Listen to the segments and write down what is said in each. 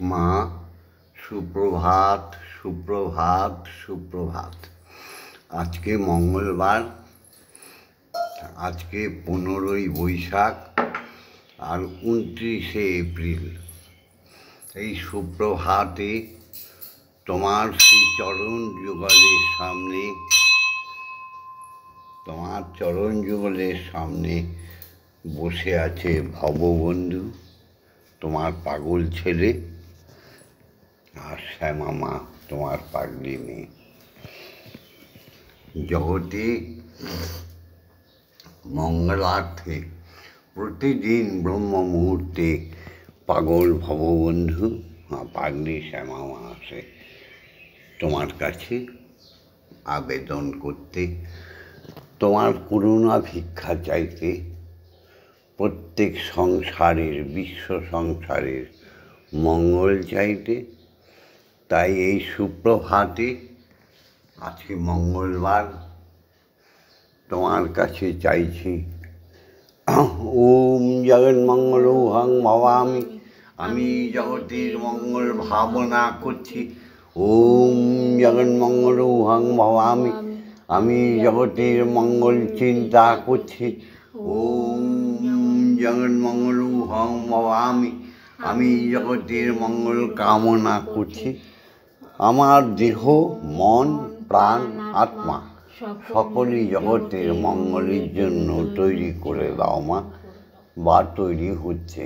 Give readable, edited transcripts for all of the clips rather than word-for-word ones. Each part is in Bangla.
মা, সুপ্রভাত, সুপ্রভাত, সুপ্রভাত। আজকে মঙ্গলবার, আজকে 15ই বৈশাখ আর 29শে এপ্রিল। এই সুপ্রভাতে তোমার সেই চরণ যুগলের সামনে বসে আছে ভববন্ধু, তোমার পাগল ছেলে, আর শ্যামা মা, তোমার পাগলি মেয়ে। জগতে মঙ্গলার্থে প্রতিদিন ব্রহ্ম মুহূর্তে পাগল ভববন্ধু পাগলি শ্যামা মা আসে তোমার কাছে আবেদন করতে, তোমার করুণা ভিক্ষা চাইতে, প্রত্যেক সংসারের, বিশ্ব সংসারের মঙ্গল চাইতে। তাই এই সুপ্রভাতে, আজকে মঙ্গলবার, তোমার কাছে চাইছি, ওম জগন্মঙ্গলং ভবামি। আমি জগতের মঙ্গল ভাবনা করছি। ওম জগন্মঙ্গলং ভবামি। আমি জগতের মঙ্গল চিন্তা করছি। ওম জগন্মঙ্গলং ভবামি। আমি জগতের মঙ্গল কামনা করছি। আমার দেহ, মন, প্রাণ, আত্মা সকলেই জগতের মঙ্গলের জন্য তৈরি করে দাও মা, বা তৈরি হচ্ছে।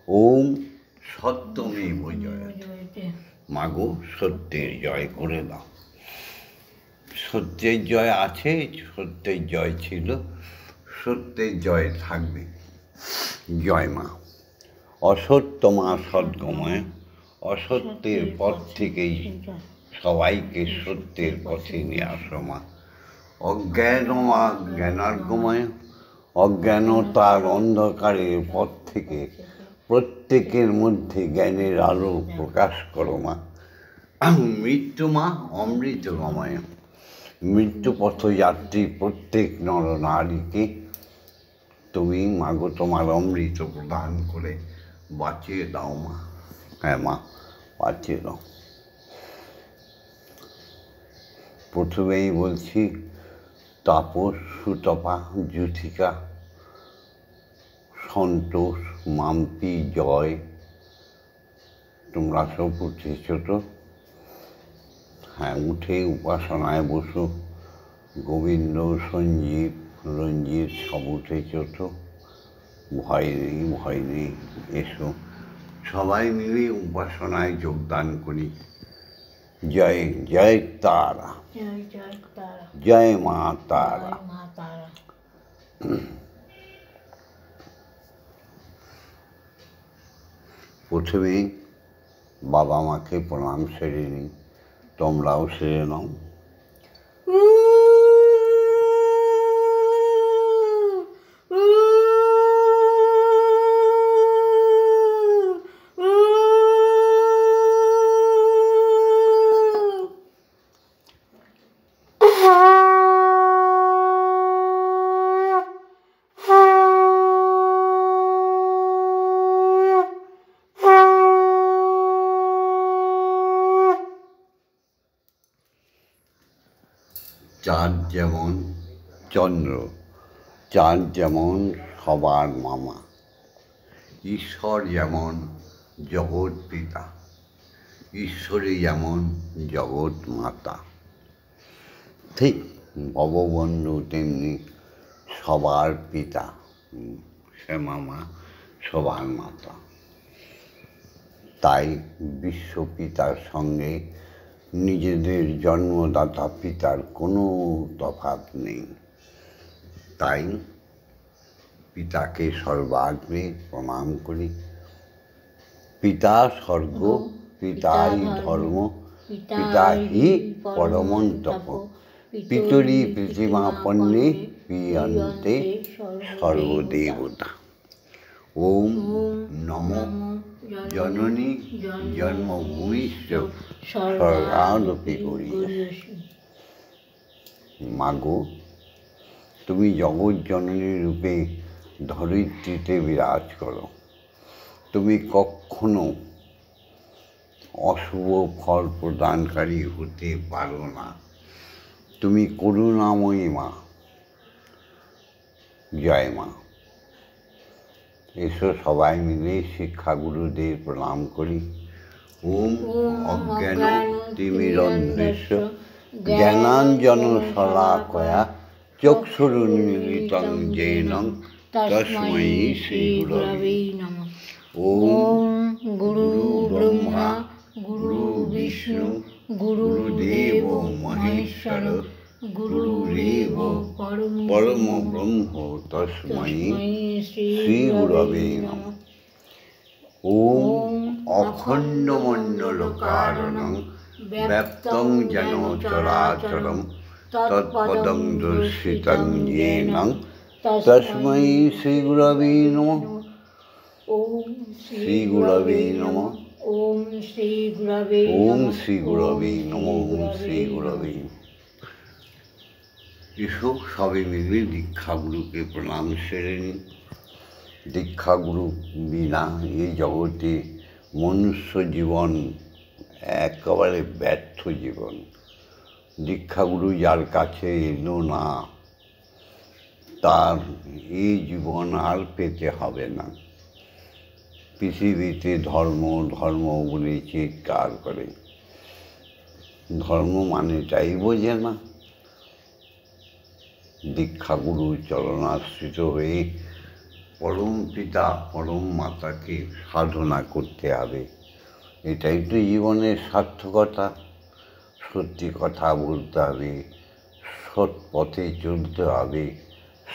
ওম সত্যমেব জয়তে। মাগো, সত্যের জয় করে দাও। সত্যের জয় আছে, সত্যের জয় ছিল, সত্যের জয় থাকবে। জয় মা। অসত্য মা সদ্গময়, অসত্যের পথ থেকেই সবাইকে সত্যের পথে নিয়ে আসো মা। অজ্ঞান মা জ্ঞানার্গময়, অজ্ঞানতার অন্ধকারের পথ থেকে প্রত্যেকের মধ্যে জ্ঞানের আলো প্রকাশ করো মা। মৃত্যু মা অমৃতগময়, মৃত্যু পথযাত্রী প্রত্যেক নরনারীকে তুমি মাগো তোমার অমৃত প্রদান করে বাঁচিয়ে দাও মা। হ্যাঁ মা, বাঁচিয়ে দাও। প্রথমেই বলছি, তাপস, সুতপা, যুথিকা, সন্তোষ, মাম্পি, জয়, তোমরা সব উঠেছ তো? হ্যাঁ, উঠে উপাসনায় বসো। গোবিন্দ, সঞ্জীব, রঞ্জিত সব উঠেছ তো? ভয় নেই, ভয় নেই, এসো সবাই মিলে উপাসনায় যোগদান করি। জয় জয় তারা, জয় মা তারা। প্রথমে বাবা মাকে প্রণাম সেরে নিই, তোমরাও সেরে নাও। চাঁদ যেমন চন্দ্র, চাঁদ যেমন সবার মামা, ঈশ্বর যেমন জগৎ পিতা, ঈশ্বরী যেমন জগৎ মাতা, ঠিক ভববন্ধু তেমনি সবার পিতা, শ্যামা মা সবার মাতা। তাই বিশ্বপিতার সঙ্গে নিজেদের জন্মদাতা পিতার কোনো তফাৎ নেই। তাই পিতাকে সর্বাগ্রে প্রণাম করি। পিতা স্বর্গ, পিতাই ধর্ম, পিতা হি পরমং তপ, পিতরি প্রতিমাপন্নে পিয়ন্তে সর্বদেবতা। ওম নমো জননী জন্মভূমিশ্চ স্বর্গাদপি গরীয়সী। মাগো, তুমি জগৎ জননী রূপে ধরিত্রীতে বিরাজ করো। তুমি কখনো অশুভ ফল প্রদানকারী হতে পারো না। তুমি করুণাময়ী মা। জয় মা। এসো সবাই মিলে শিক্ষাগুরুদের প্রণাম করি। ওম অজ্ঞান তিমিরন্ধস্য জ্ঞানাঞ্জন শলাকয়া চক্ষুরুন্মিলিতং येन তস্मै শ্রীগুরবে নমঃ। ওম গুরু ব্রহ্মা গুরু বিষ্ণু গুরুদেব মহেশ্বর গুরুরেব পরম ব্রহ্ম তস্मै শ্রীগুরবে নমঃ। ওম অখণ্ডমণ্ডলকারণং ব্যাপ্তং যেন চরাচরম তৎপদং দর্শিতং येन তস্मै শ্রীগুরবে নমঃ। ওম শ্রীগুরবে নমঃ। ওম শ্রীগুরবে ওম শ্রীগুরবে নমঃ। ওম শ্রীগুরবে। এসব সবে মিলে দীক্ষাগুরুকে প্রণাম সেরে নিন। দীক্ষাগুরু বিনা এই জগতে মনুষ্য জীবন একেবারে ব্যর্থ জীবন। দীক্ষাগুরু যার কাছে এলো না তার এই জীবন আর পেতে হবে না। পৃথিবীতে ধর্ম ধর্ম বলে চিৎকার করে, ধর্ম মানেটাই বোঝে না। দীক্ষাগুরু চরণাশ্রিত হয়ে পরম পিতা পরম মাতাকে সাধনা করতে হবে। এটাই তো জীবনের সার্থকতা। সত্যি কথা বলতে হবে, সৎ পথে চলতে হবে,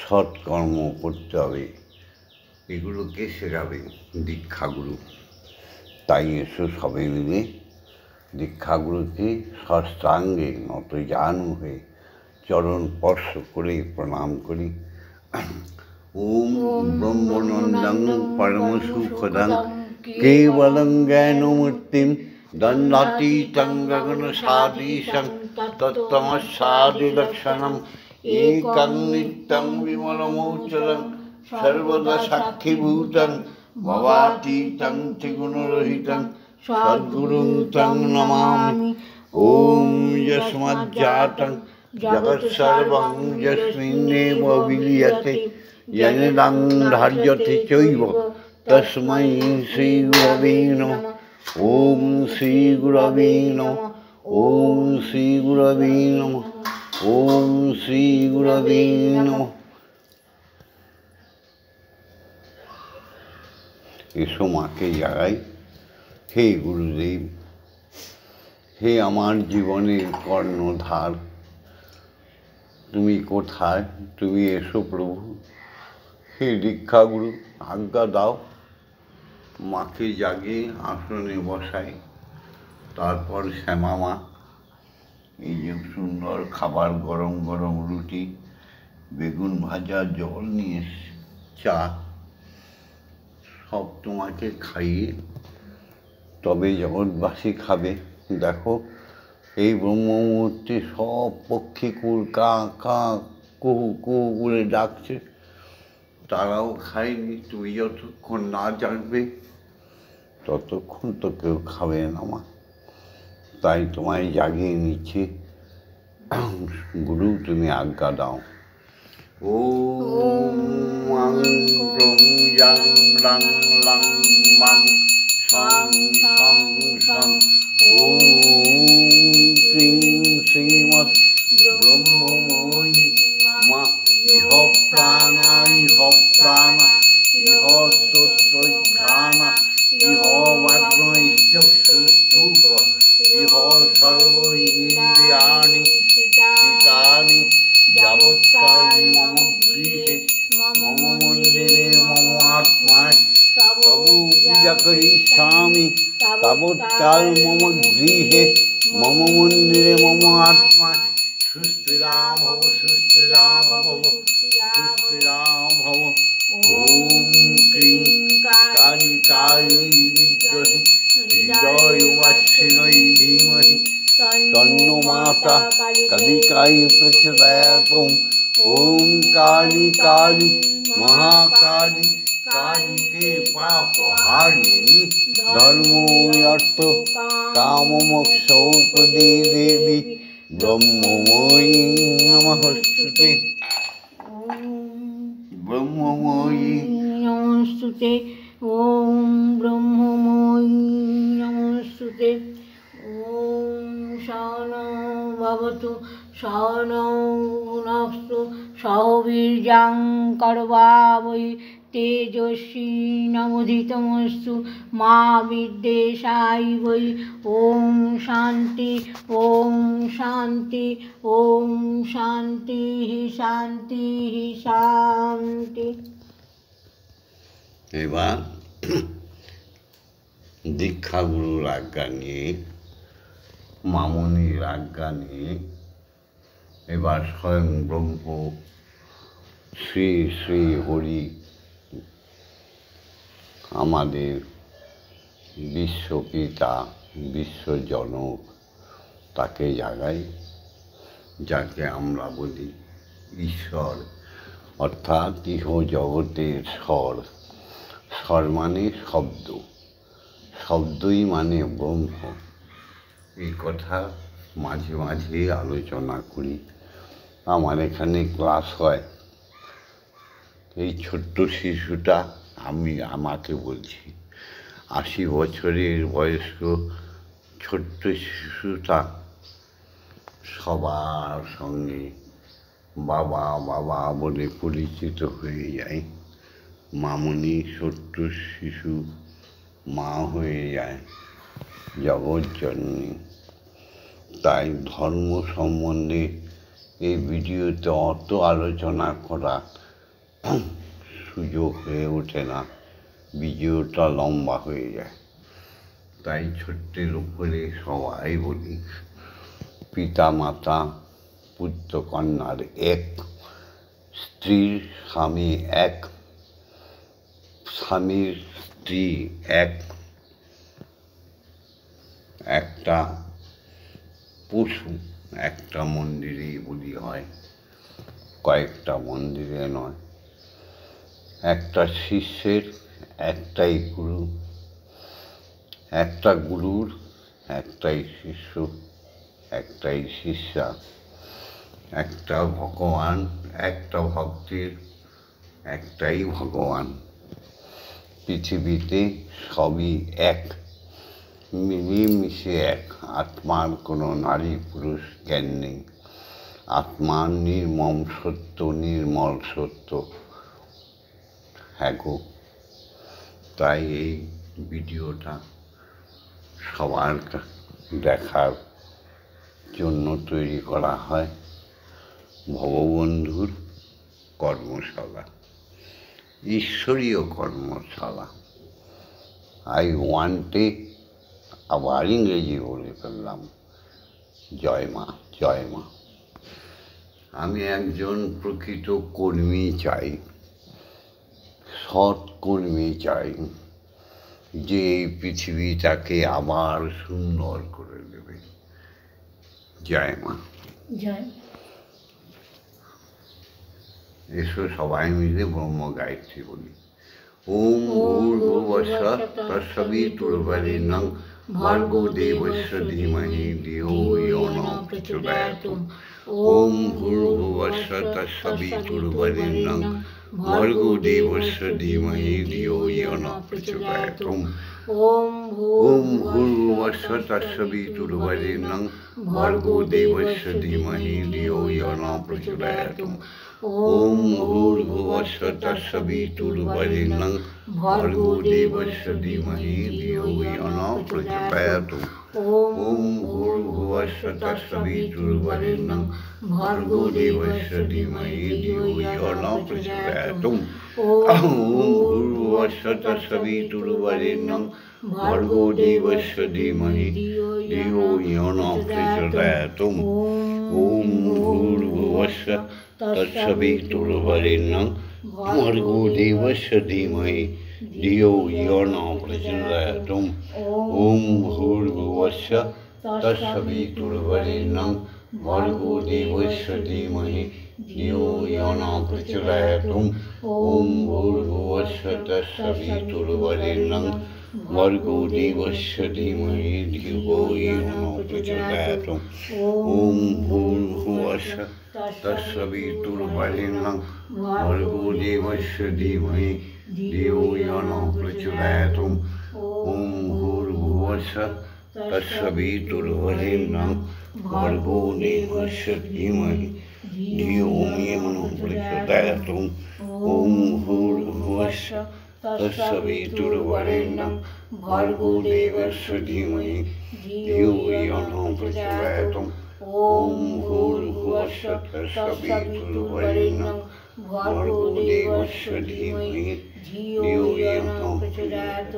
সৎকর্ম করতে হবে। এগুলোকে শেখাবে দীক্ষাগুরু। তাই এসো সবে মিলে দীক্ষাগুরুকে সাষ্টাঙ্গে নতজানু হয়ে চরণ স্পর্শ করে প্রণাম করি। ওম ব্রহ্মনন্দং পরমসুখদং কেবলং জ্ঞানমূর্তিং দণ্ডাতীतं গগনসাদৃশং তত্ত্বমস্যাদিলক্ষণम् একং নিত্যং বিমলমোচরং সর্বদা সাক্ষীভূতং ভবাতীतं ত্রিগুণরহিतं সদ্গুরুং তং নমামি। ওম যস্মাজ্জাतं জগৎসর্বং যস্মিন্নেব বিলীয়তে येनेदं धार्यते चैव तस्मै श्रीगुरवे नमः। ओम श्रीगुरवे नमः। ओम श्रीगुरवे नमः। ओम श्रीगुरवे नमः। এসো মাকে জাগাই। হে গুরুদেব, হে আমার জীবনের কর্ণধার, তুমি কোথায়? তুমি এসো প্রভু। হে দীক্ষাগুরু, আজ্ঞা দাও। মাকে জাগিয়ে আসনে বসাই। তারপর শ্যামা মা এই যে সুন্দর খাবার, গরম গরম রুটি, বেগুন ভাজা, জল নিয়ে চা, সব তোমাকে খাইয়ে তবে জগৎবাসী খাবে। দেখো এই ব্রহ্ম মুহূর্তে সব পক্ষীকুল কা কা কুহু কুহু করে ডাকছে, তারাও খায়নি। তুমি যতক্ষণ না জাগবে ততক্ষণ তো কেউ খাবে না মা। তাই তোমায় জাগিয়ে নিচ্ছি। গুরু, তুমি আজ্ঞা দাও। ওম আং ক্রং ইয়াং লাং লাং বাং সাং সাং সাং। ওম ক্রিং শ্রীমৎ ব্রহ্মময়ী মা ইহ প্রাণা ইহ প্রাণা ইহ স্তোত্রঘ্রাণা ইহ বাগ্মৈশ্চক্ষুঃ ইহ সর্ব ইন্দ্রিয়াণি চিতানি যাবৎকাল মম গৃহে মম মন্দিরে মম আত্মায় তবু পূজা করিষ্যামি। তাবৎকাল মম গৃহে মম মন্দিরে মম আত্মায় সুস্থিরাম ভব সুস্থিরাম ভব সুস্থিরাম ভব। ওম ক্রিং কালিকাयै বিদ্মহে হৃদয়বাসিন্यै ধীমহি তন্নো মাতা কালিকাयै প্রচোদয়াৎ। ওম কালী কালী মহাকালী কালিকে পাপহারিণী ধর্ম অর্থ কাম মোক্ষ প্রদে দেবী ব্রহ্মময়ী নমস্তুতে ব্রহ্মময়ী নমস্তুতে ওম ব্রহ্মময়ী নমস্তুতে ওম সহনৌ ভবতু সহনৌ ভুনস্তু সহ বীর্যং কর্বাবহৈ তেজস্বী নমোদিতমস্তু মা বিদ্বেষায় ওম শান্তি ওম শান্তি ওম শান্তি শান্তি শান্তি। এবার দীক্ষাগুরুর আজ্ঞা নিয়ে মামনির আজ্ঞা নিয়ে এবার স্বয়ং ব্রহ্ম শ্রী শ্রী হরি আমাদের বিশ্বপিতা বিশ্বজনক তাকে জাগাই, যাকে আমরা বলি ঈশ্বর, অর্থাৎ ইহ জগতের স্বর। স্বর মানে শব্দ, শব্দই মানে ব্রহ্ম। এই কথা মাঝে মাঝে আলোচনা করি। আমার এখানে ক্লাস হয়। এই ছোট্ট শিশুটা আমাকে বলছি, 80 বছরের বয়স্ক ছোট্ট শিশুটা সবার সঙ্গে বাবা বাবা বলে পরিচিত হয়ে যায়। মামনি ছোট্ট শিশু মা হয়ে যায়, জগৎজননী। তাই ধর্ম সম্বন্ধে এই ভিডিওতে অত আলোচনা করা সুযোগ হয়ে ওঠে না, ভিডিওটা লম্বা হয়ে যায়। তাই ছোট্টের উপরে সবাই বলি, পিতা মাতা পুত্র কন্যার এক, স্ত্রীর স্বামী এক, স্বামীর স্ত্রী এক, একটা পশু একটা মন্দিরেই বলি হয়, কয়েকটা মন্দিরে নয়। একটা শিষ্যের একটাই গুরু, একটা গুরুর একটাই শিষ্য, একটাই শিষ্যা, একটা ভগবান, একটা ভক্তের একটাই ভগবান। পৃথিবীতে সবই এক, মিলেমিশে এক। আত্মার কোনো নারী পুরুষ জ্ঞান নেই। আত্মার নির্মম সত্য, নির্মল সত্য। হ্যাঁ গো, তাই এই ভিডিওটা সবার দেখার জন্য তৈরি করা হয়। ভববন্ধুর কর্মশালা, ঈশ্বরীয় কর্মশালা। আই ওয়ান্টে, আবার ইংরেজি বলে ফেললাম। জয় মা, জয় মা। আমি একজন প্রকৃত কর্মী চাই, সৎ কর্মী চাই, যে এই পৃথিবীটাকে আবার সুন্দর করে দেবে। জয় মা, জয়। এসো সবাই মিলে ব্রহ্ম গায়ত্রী বলি। ওম ভূর্ভুবস্সুঃ তৎসবিতুর্বরেণ্যং ভর্গো দেবস্য ধীমহি ধিয়ো ইয়ো নঃ প্রচোদয়াৎ। ওম ভূর্ভুবস্সুঃ তৎসবিতুর্বরেণ্যং ভর্গো দেবস্য ধীমহি ধিয়ো ইয়ো নঃ প্রচোদয়াৎ। ওম ভূর্ভুবস্সুঃ তৎসবিতুর্বরেণ্যং ভর্গো দেবস্য ধীমহি ধিয়ো ইয়ো নঃ প্রচোদয়াৎ। ওম ভূর্ভুবস্সুঃ তৎসবিতুর্বরেণ্যং ভর্গো দেবস্য ধীমহি ধিয়ো ইয়ো নঃ প্রচোদয়াৎ। ওম ভূর্ভুবস্সুঃ তৎসবিতুর্বরেণ্যং ভর্গো দেবস্য ধীমহি ধিয়ো ইয়ো নঃ প্রচোদয়াৎ। ওম ভূর্ভুবস্সুঃ তৎসবিতুর্বরেণ্যং ভর্গো দেবস্য ধীমহি ধিয়ো ইয়ো নঃ প্রচোদয়াৎ। ওম ভূর্ভুবস্সুঃ তৎসবিতুর্বরেণ্যং ভর্গো দেবস্য ধীমহি ধিয়ো ইয়ো নঃ প্রচোদয়াৎ। ওম ভূর্ভুবস্সুঃ তৎসবিতুর্বরেণ্যং भर्गो देवस्य धीमहि धियो यो न प्रचोदयात् ॐ भूर्भुवस्सुः तत्सवितुर्वरेण्यं भर्गो देवस्य धीमहि धियो यो न प्रचोदयात् ॐ भूर्भुवस्सुः तत्सवितुर्वरेण्यं भर्गो देवस्य धीमहि धियो यो न प्रचोदयात् ॐ भूर्भुवस्सुः तत्सवितुर्वरेण्यं भर्गो देवस्य धीमहि धियो यो न प्रचोदयात् ॐ भूर्भुवस्सुः तत्सवितुर्वरेण्यं भर्गो देवस्य धीमहि धियो यो न प्रचोदयात् ॐ भूर्भुवस्सुः तत्सवितुर्वरेण्यं भर्गो देवस्य धीमहि धियो यो न प्रचोदयात्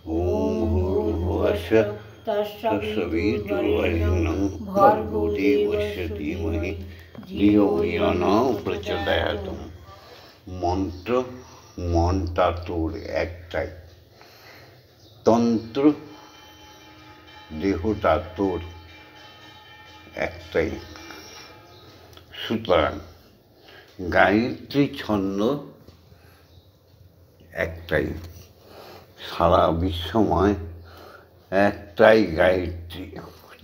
ॐ भूर्भुवस्सुः तत्सवितुर्वरेण्यं भर्गो देवस्य धीमहि धियो यो न प्रचोदयात् মন্ত্র মনটা তোর একটাই, তন্ত্র দেহটা তোর একটাই। সুতরাং গায়ত্রী ছন্দ একটাই, সারা বিশ্বময় একটাই গায়ত্রী,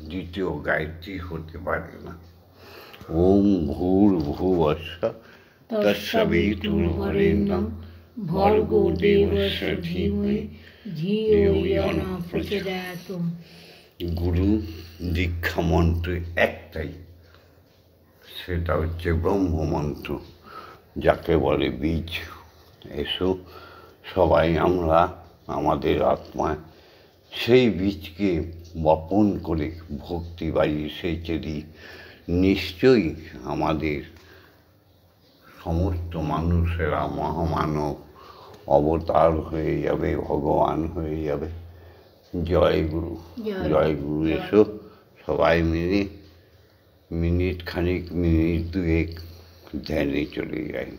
দ্বিতীয় গায়ত্রী হতে পারে না। ওম ভূর্ভুবস্সুঃ তৎসবিতুর্বরেণ্যং ভর্গো দেবস্য ধীমহি ধিয়ো ইয়ো ন প্রচোদয়াৎ। গুরু দীক্ষা মন্ত্র একটাই, সেটা হচ্ছে ব্রহ্মমন্ত্র, যাকে বলে বীজ। এসো সবাই আমরা আমাদের আত্মায় সেই বীজকে বপন করে ভক্তি বাড়িয়ে সেচে দিই। নিশ্চয়ই আমাদের সমস্ত মানুষেরা মহামানব অবতার হয়ে যাবে, ভগবান হয়ে যাবে। জয় গুরু, জয় গুরু। এসো সবাই মিলে মিনিট খানিক, মিনিট দুয়েক ধ্যানে চলে যাই।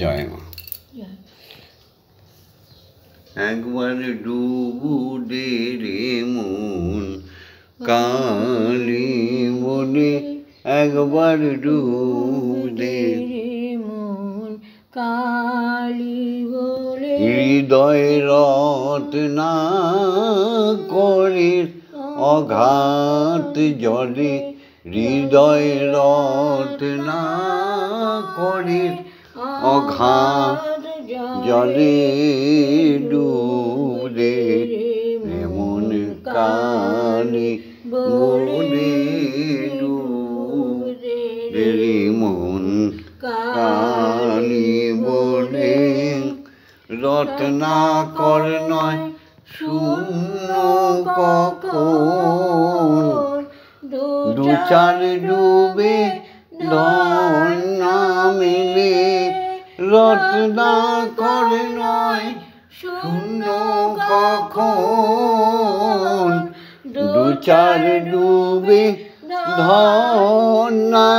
জয় মা। একবার ডুবু দে রে মন কালী বলে, একবার ডুবু দে রে মন কালী বলে, হৃদয় রত না করে অঘাত জলে, হৃদয় রত না করে অঘাত জলে ডুব দে রে মন কালী বলে, ডুব দে রে মন কালী বলে। রত্নাকর নয় শূন্য কখন, দু চার ডুবে ধন না মেলে। রত্নাকর নয় শূন্য কখন, দু চার ডুবে ধন না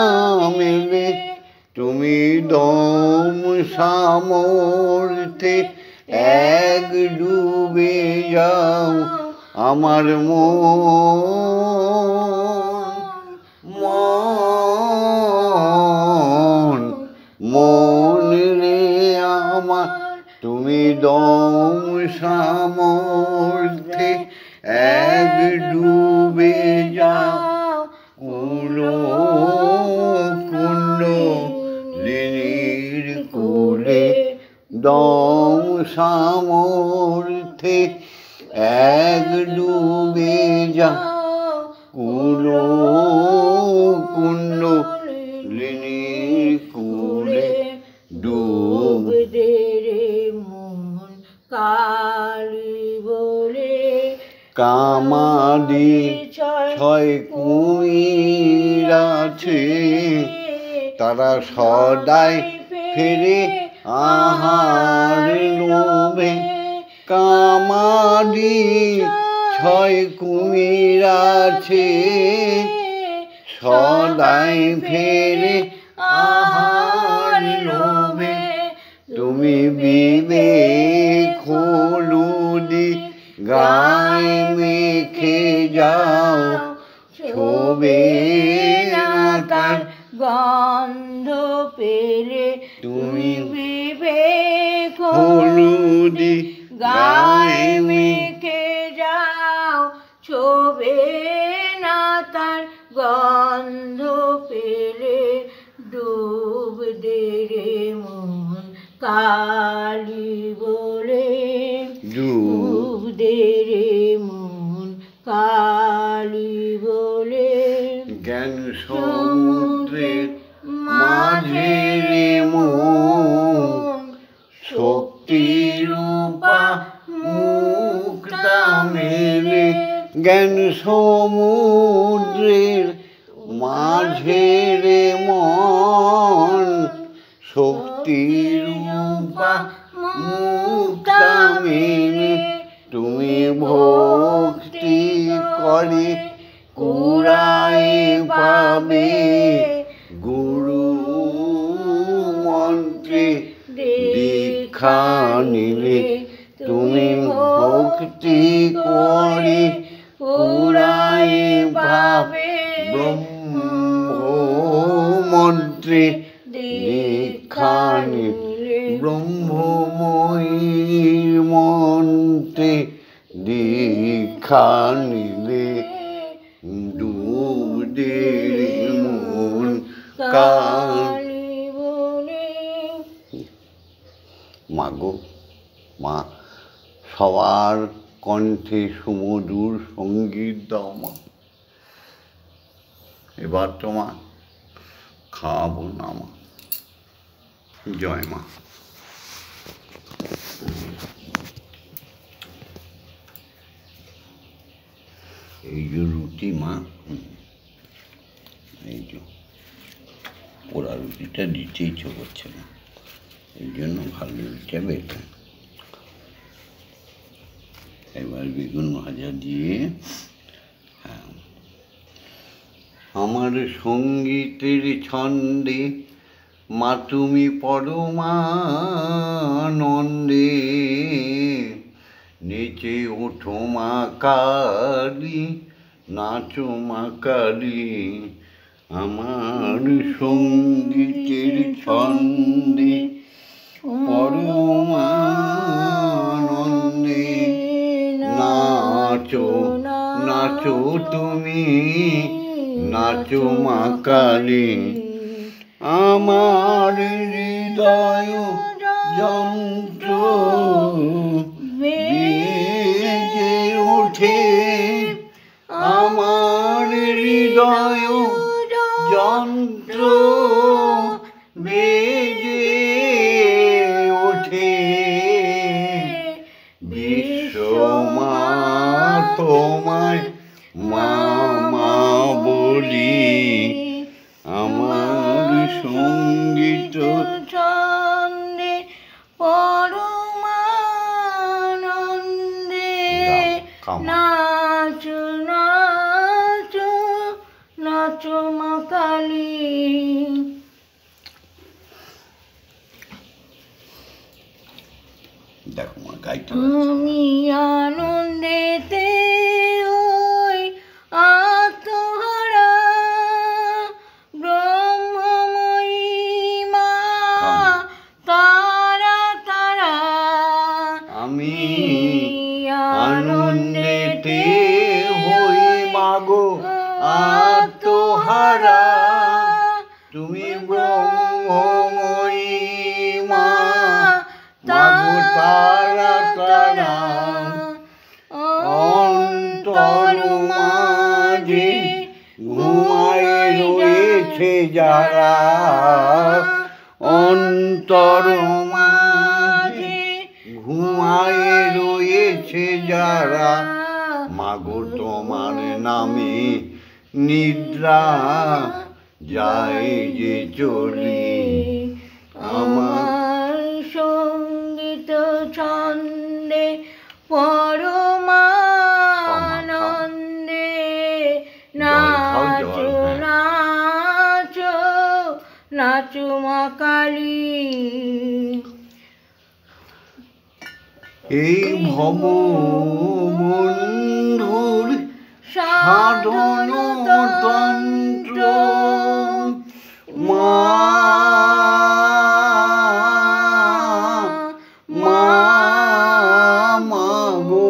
মেলে। তুমি দম সামর্থ্যে এক ডুবে যাও আমার মন রে আমার। তুমি দম সামর্থ্যে এক ডুবে যাও কুণ্ড লিনির কুলে। দম সামর্থ্যে এক ডুবে যাও কুণ্ড লিনির কুলে। ডুব দে রে মন কালী কামাদি ছয় কুমির আছে, তারা সদাই ফেরে আহার লোভে। কামাদি ছয় কুমির আছে, সদাই ফেরে আহার লোভে। তুমি বিবেক হলুদি গায়ে মেখে যাও, শোবে না তার গন্ধ পেলে। তুমি বিবেক হলুদি গায়ে মেখে যাও, শোবে না তার গন্ধ পেলে। ডুব দে রে মন কালি বলে, ডুব দে রে মন কালি বলে। জ্ঞান সমুদ্রের মাঝে রে মন, শক্তি রূপা মুক্তা মেলে। জ্ঞান সমুদ্রের মাঝে রে মন, শক্তি রূপা মুক্তা মেলে। তুমি ভক্তি করে কুড়াই পাবে, গুরু মন্ত্রে দীক্ষা নিলে। তুমি ভক্তি করে কুড়াই পাবে, ব্রহ্ম মন্ত্রে দীক্ষা নিলে। ব্রহ্মময়ী মন্ত্রে দীক্ষা নিলে। ডুব দে রে মন কালি বলে। মাগো মা, সবার কণ্ঠে সুমধুর সঙ্গীত দাও মা। এবার তোমার খাওয়াবো না মা। জয় মা। এই যে রুটি মা, এই যে পোড়া রুটিটা দিতে ইচ্ছে করছে না, এই জন্য ভালো রুটিটা বেটার। এবার বেগুন ভাজা দিয়ে, হ্যাঁ। আমার সঙ্গীতের ছন্দে মা তুমি পরমানন্দে, নেচে ওঠো মা কালী, নাচো মা কালী। আমার সঙ্গীতের ছন্দে পরমানন্দে, নাচো নাচো তুমি, নাচো মা কালী। আমার হৃদয় যন্ত্র বেজে ওঠে, আমার হৃদয় যন্ত্র বেজে ওঠে। বিশ্বমা তোমায় মা মা বলি, আমার সঙ্গীত ছন্দে পরমানন্দে, নাচো নাচো নাচো মা কালী। দেখো মা গাইতে আমি আনন্দেতে ওই আত্মহারা, ব্রহ্মময়ী মা তারা তারা। আমি আনন্দেতে হই মাগো আত্মহারা, তুমি ব্রহ্মময়ী মা মাগো তারা তারা। অন্তর মাঝে ঘুমায় রয়েছে যারা, অন্তর মাঝে ঘুমায় রয়েছে যারা, মা নামে নিদ্রা যায় যে চলে আমার সঙ্গীত ছন্দে পরমানন্দে নাচো নাচো নাচো মা কালী। এই ভব বন্ধুর সাধন তন্ত্র মা মা গো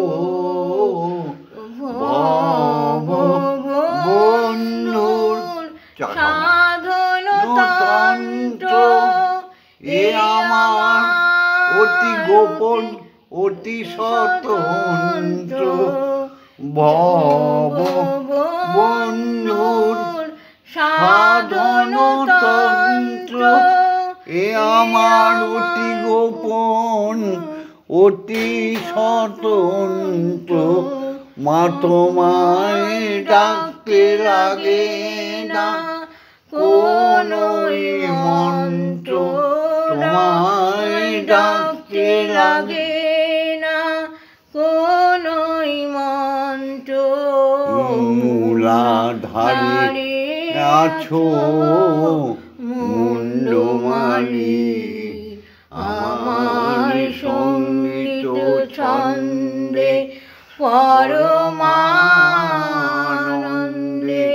ভব বন্ধুর সাধন তন্ত্র এ আমার অতি গোপন অতি স্বতন্ত্র ভব বন্ধুর সাধন তন্ত্র এ আমার অতি গোপন অতি স্বতন্ত্র মা তোমায় ডাকতে লাগে না কোনোই মন্ত্র তোমায় ডাকতে লাগে কোনোই মন্ত্র মূলাধারে আছো মুন্ডমালি আমার সঙ্গীত ছন্দে পরমানন্দে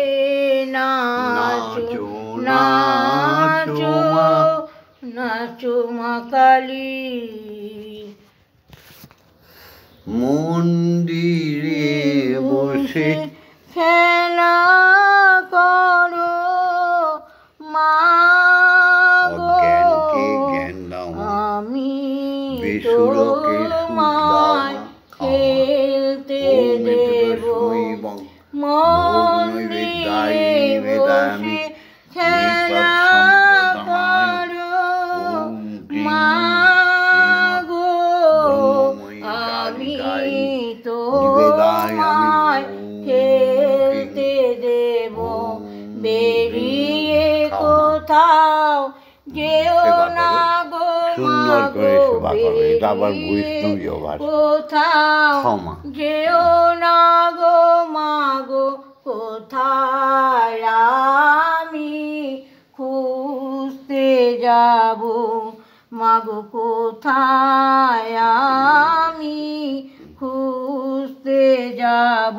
নাচো নাচো নাচো মা কালী। মন্দিরে বসে খেলা করো মা গো অজ্ঞানকে জ্ঞান দাও আমি বেসুরকে সুর দাও তোমায় খেলতে দেব মন্দিরে বসে খেলা করো মা গো আমি তোমায় খেলতে দেব বেরিয়ে কোথাও যেও না গো সুন্দর করে সেবা করো এটা আবার বৈষ্ণবী ভাষা কোথাও ক্ষমা যেও না গো মা গো কোথায় আমি খুঁজতে যাব মা গো কোথায় আমি খুঁজতে যাব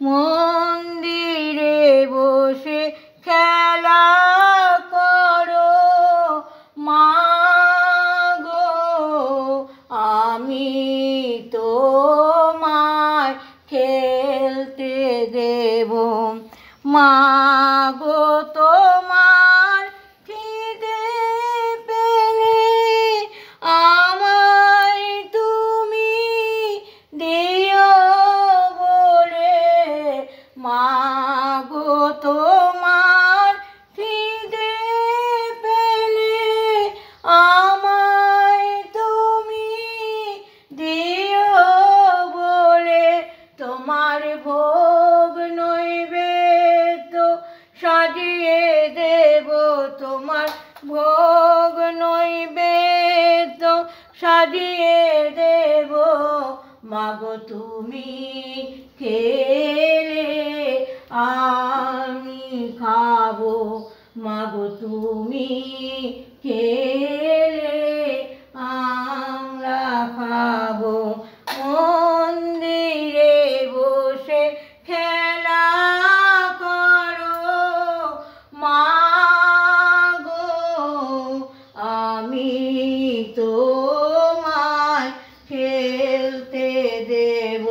মন্দিরে বসে খেলা করো মা গো আমি তোমায় খেলতে দেব মা গো তোমার খিদে পেলে আমায় তুমি দিও বলে মা গো তোমার খিদে পেলে আমায় তুমি দিও বলে তোমার ভোগ নৈবেদ্য সাজিয়ে দেব তোমার ভোগ নৈবেদ্য সাজিয়ে দেব মাগো তুমি খেলে আমি খাবো মাগো তুমি খেলে আমরা খাবো মন্দিরে বসে খেলা করো মা গো আমি তোমায় খেলতে দেব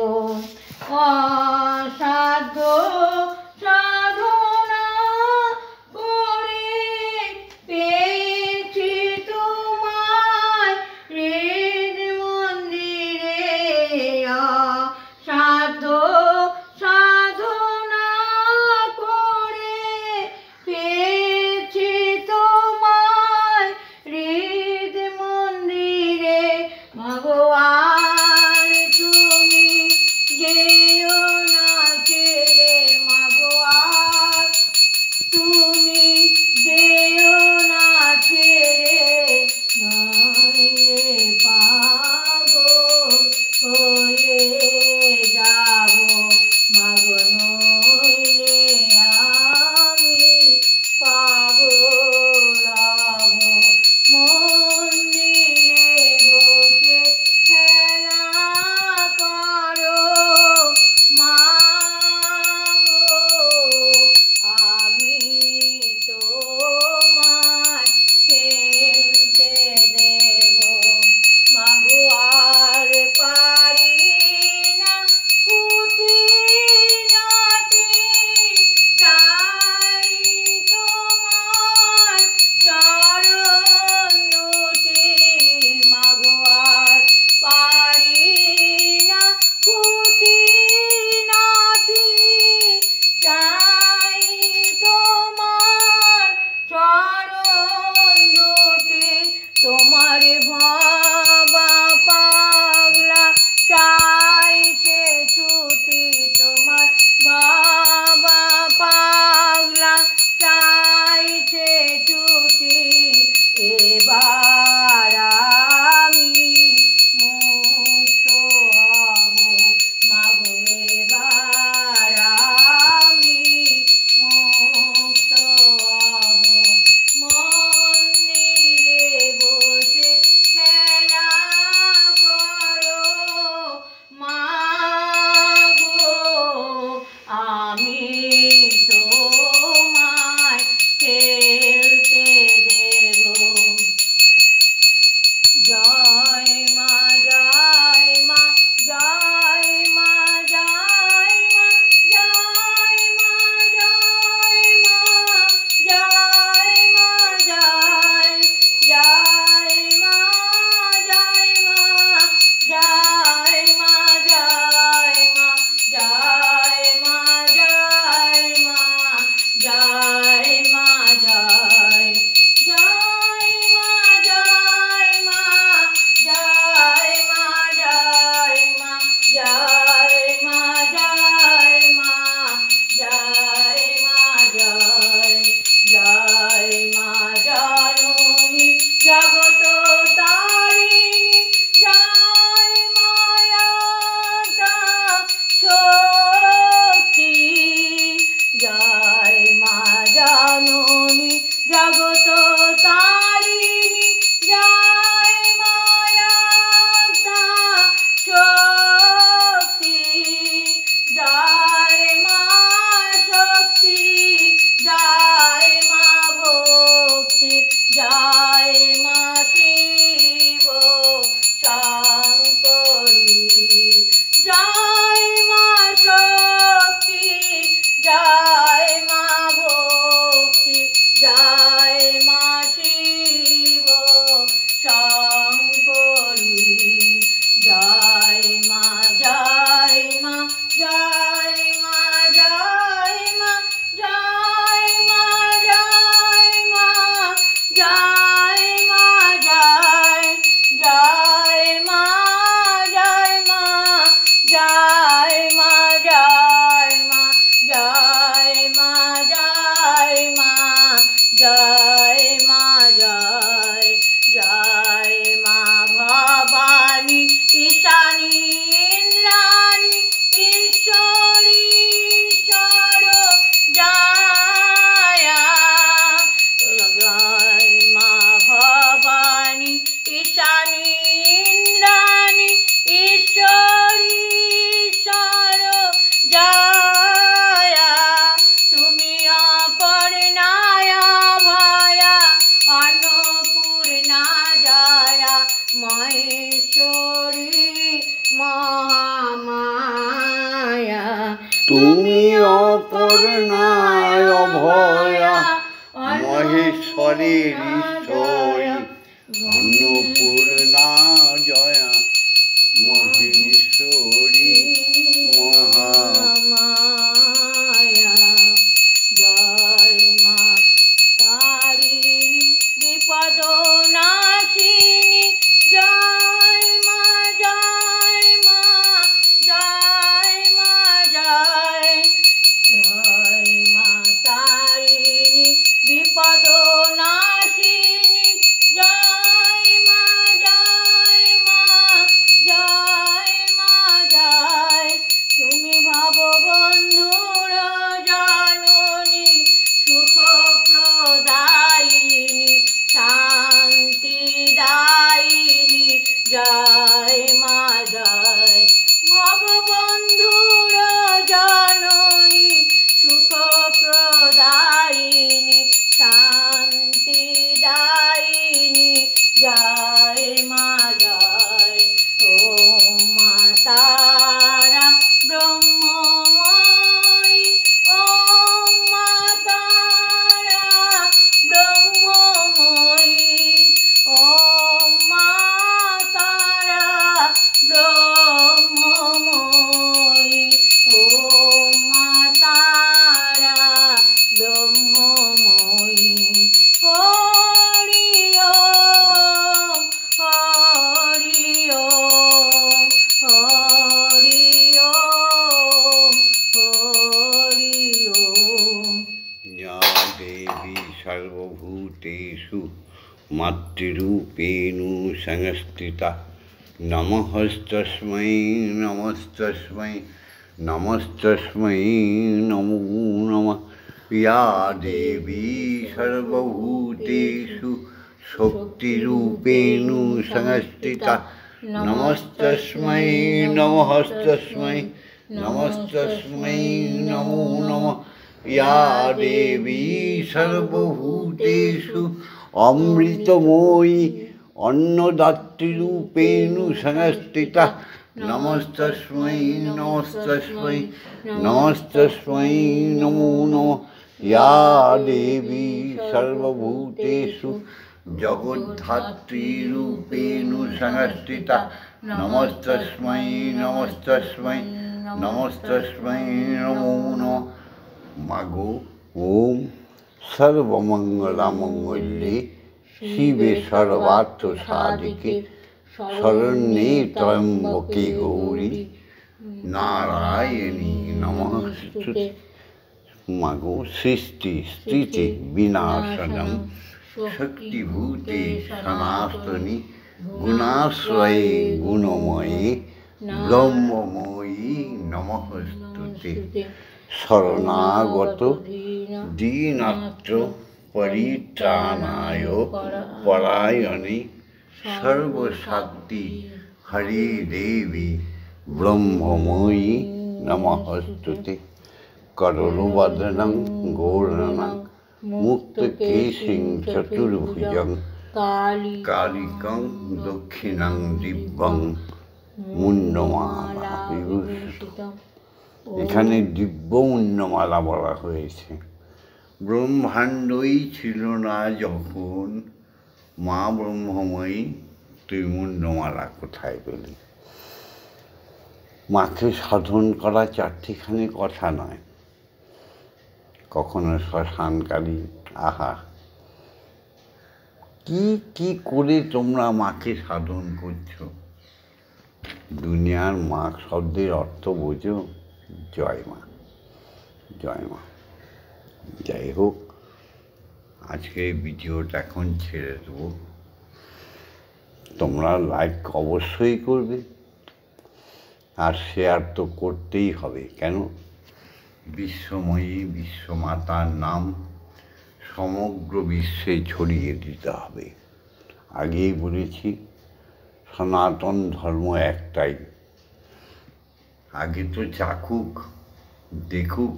অন্নপূর্ণা জয়া মহেশ্বরী মহামায়া তুমি অপর্ণা অভয়া মহেশ্বরীর ঈশ্বরী অন্নপূর্ণা জয়া মহেশ্বরী মহামায়া জয় মা তারিণী বিপদ নাশিনী জয় মা জয় মা জয় মা জয় জয় মা তারিণী বিপদ নাশিনী জয় মা জয় মা জয় মা জয় তুমি ভববন্ধুর জননী সুখ প্রদায়িনী শান্তিদায়িনী জয় মা জয় ভববন্ধুর জননী সুখ প্রদায়িনী শান্তিদায়িনী জয় মা জয় ওম মা তারা ব্রহ্মময়ী ওম মা তারা ব্রহ্মময়ী ওম মা তারা ব্রহ্মময়ী ওম মা তারা ব্রহ্মময়ী হরি ওম হরি ওম হরি ওম হরি ওম या देवी सर्वभूतेषु मातृरूपेणु संस्थिता नमस्तस्मै नमस्तस्मै नमस्तस्मै नमो नमः या देवी सर्वभूतेषु शक्तिरूपेणु संस्थिता नमस्तस्मै नमस्तस्मै नमस्तस्मै नमो नमः या देवी सर्वभूतेषु अमृतमयी अन्नदातृरूपेणु संस्थिता नमस्तस्मै नमस्तस्मै नमस्तस्मै नमो नमः या देवी सर्वभूतेषु जगद्धात्रीरूपेणु संस्थिता नमस्तस्मै नमस्तस्मै नमस्तस्मै नमो नमः मागो ओम सर्वमंगलामंगल्ये शिवे सर्वार्थ साधिके शरण्ये त्र्यंबके गौरी नारायणी नमस्तुते मागो सृष्टि स्थिति विनाशनम शक्तिभूते सनातनी गुणाश्रये गुणमये ब्रह्ममयी नमस्तुते शरणागत दीनात्र परित्राणाय परायणे सर्वशक्ति हरि देवी ब्रह्ममयी नमस्तुते करोलवदनं गौरणं मुक्तकेशिं चतुर्भुजं कालिकं दक्षिणं दिव्यं मुण्डमाला विभूषितम् এখানে দিব্য মুন্ডমালা বলা হয়েছে। ব্রহ্মাণ্ডই ছিল না যখন মা ব্রহ্মময়ী তুই মুন্ডমালা কোথায় পেলি? মাকে সাধন করা চারটিখানি কথা নয়, কখনো শ্মশানকালী। আহা, কি কি করে তোমরা মাকে সাধন করছো? দুনিয়ার মা শব্দের অর্থ বোঝো? জয় মা, জয় মা। যাই হোক, আজকে এই ভিডিওটা এখন ছেড়ে দেবো। তোমরা লাইক অবশ্যই করবে, আর শেয়ার তো করতেই হবে। কেন? বিশ্বময়ী বিশ্বমাতার নাম সমগ্র বিশ্বে ছড়িয়ে দিতে হবে। আগেই বলেছি, সনাতন ধর্ম একটাই। আগে তো চাকুক, দেখুক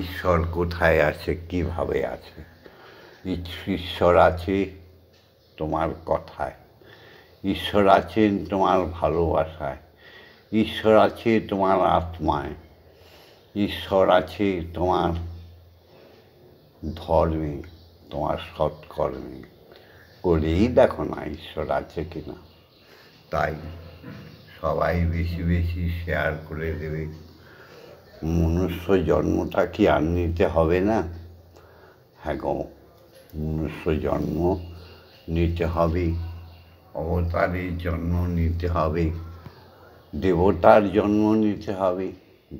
ঈশ্বর কোথায় আছে, কিভাবে আছে। ঈশ্বর আছে, তোমার কথায়, ঈশ্বর আছেন তোমার ভালোবাসায়, ঈশ্বর আছে তোমার আত্মায়, ঈশ্বর আছে তোমার ধর্মে, তোমার সৎকর্মে। করেই দেখো না ঈশ্বর আছে কিনা। তাই সবাই বেশি বেশি শেয়ার করে দেবে। মনুষ্য জন্মটা কি আর নিতে হবে না? হ্যাঁ গো, মনুষ্য জন্ম নিতে হবে, অবতারের জন্ম নিতে হবে, দেবতার জন্ম নিতে হবে,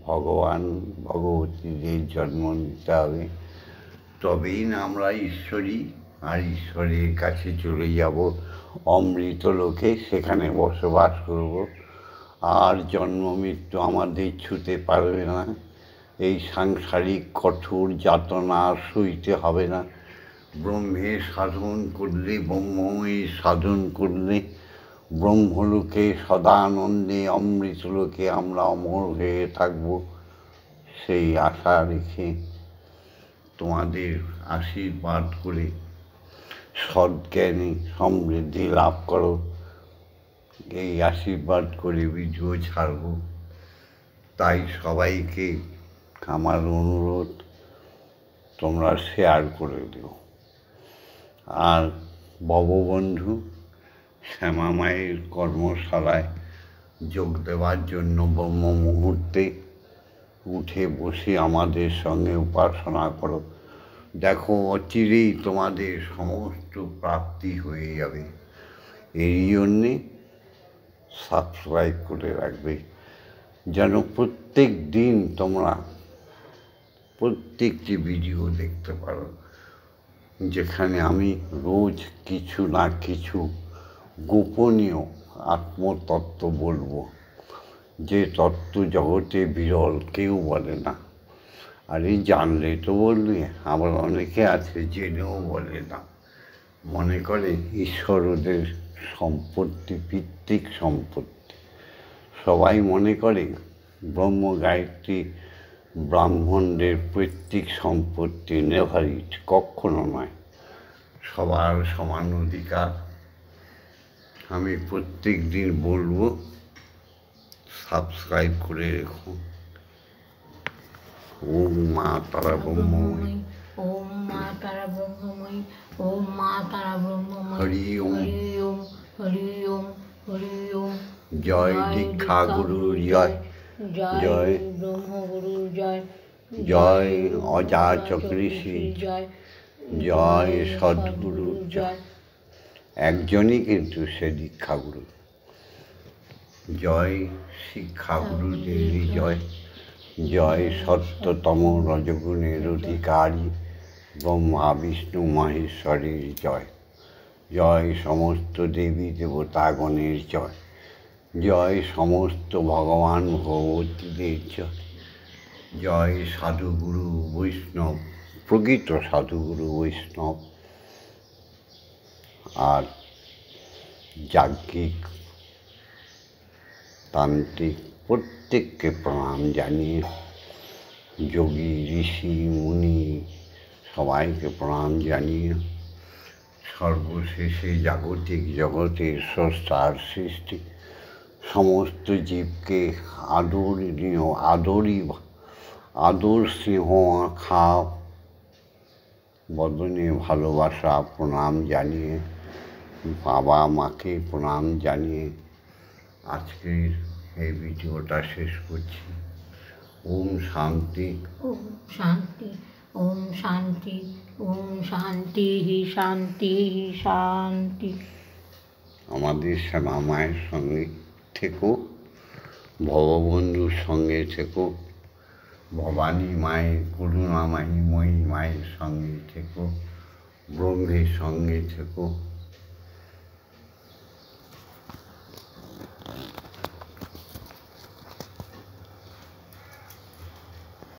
ভগবান ভগবতীদের জন্ম নিতে হবে। তবেই না আমরা ঈশ্বরী, আর ঈশ্বরের কাছে চলে যাব অমৃত লোকে, সেখানে বসবাস করব। আর জন্ম মৃত্যু আমাদের ছুঁতে পারবে না। এই সাংসারিক কঠোর যাতনা আর সইতে হবে না। ব্রহ্মের সাধন করলে, ব্রহ্মময়ের সাধন করলে ব্রহ্মলোকে সদানন্দে অমৃতলোকে আমরা অমর হয়ে থাকব, সেই আশা রেখে তোমাদের আশীর্বাদ করে সদ্জ্ঞানে সমৃদ্ধি লাভ করো, এই আশীর্বাদ করে ভিডিও ছাড়ব। তাই সবাইকে আমার অনুরোধ, তোমরা শেয়ার করে দিও। আর ভববন্ধু শ্যামা মায়ের কর্মশালায় যোগ দেওয়ার জন্য ব্রহ্ম মুহূর্তে উঠে বসে আমাদের সঙ্গে উপাসনা করো। দেখো, অচিরেই তোমাদের সমস্ত প্রাপ্তি হয়ে যাবে। এই জন্যে সাবস্ক্রাইব করে রাখবে, যেন প্রত্যেক দিন তোমরা প্রত্যেকটি ভিডিও দেখতে পারো, যেখানে আমি রোজ কিছু না কিছু গোপনীয় আত্মতত্ত্ব বলবো, যে তত্ত্ব জগতে বিরল, কেউ বলে না। আর এই জানলে তো বলবে, আবার অনেকে আছে জেনেও বলে না, মনে করে ঈশ্বর ওদের সম্পত্তি, পিতৃক সম্পত্তি। সবাই মনে করে ব্রহ্ম গায়ত্রী ব্রাহ্মণদের পৈতৃক সম্পত্তি, নেভারিট, কখনো নয়। সবার সমান অধিকার। আমি প্রত্যেক দিন বলবো, সাবস্ক্রাইব করে রেখো। ওম মা তারা ব্রহ্মময়ী, ওম মা তারা ব্রহ্মময়ী, ওম মা তারা ব্রহ্মময়ী। হরি ওম, হরি ওম, হরি ওম, হরি ওম। জয় দীক্ষা গুরুর জয়, জয় ব্রহ্মগুরুর জয়, জয় অজাচক ঋষির জয়, জয় সদ্গুরুর জয়। একজনই কিন্তু সে দীক্ষাগুরু। জয় শিক্ষাগুরুদেরই জয়, জয় সত্যতম রজগুণের অধিকারী ব্রহ্মা বিষ্ণু মহেশ্বরের জয়, জয় সমস্ত দেবী দেবতাগণের জয়, জয় সমস্ত ভগবান ভগবতীদের জয়, জয় সাধুগুরু বৈষ্ণব, প্রকৃত সাধুগুরু বৈষ্ণব আর যাজ্ঞিক তান্ত্রিক প্রত্যেককে প্রণাম জানিয়ে, যোগী ঋষি মুনি সবাইকে প্রণাম জানিয়ে, সর্বশেষে জাগতিক জগতের স্রষ্টার সৃষ্টি সমস্ত জীবকে আদরণীয়, আদর স্নেহ আখা বদনে ভালোবাসা প্রণাম জানিয়ে, বাবা মাকে প্রণাম জানিয়ে আজকের এই ভিডিওটা শেষ করছি। ওম শান্তি, ওম শান্তি, ওম শান্তি, ওম শান্তি, শান্তি, শান্তি। আমাদের শ্যামা মায়ের সঙ্গে থেকো, ভববন্ধুর সঙ্গে থেকো, ভবানী মায়ের, করুণাময়ী মায়ের সঙ্গে থেকো, ব্রহ্মের সঙ্গে থেকো।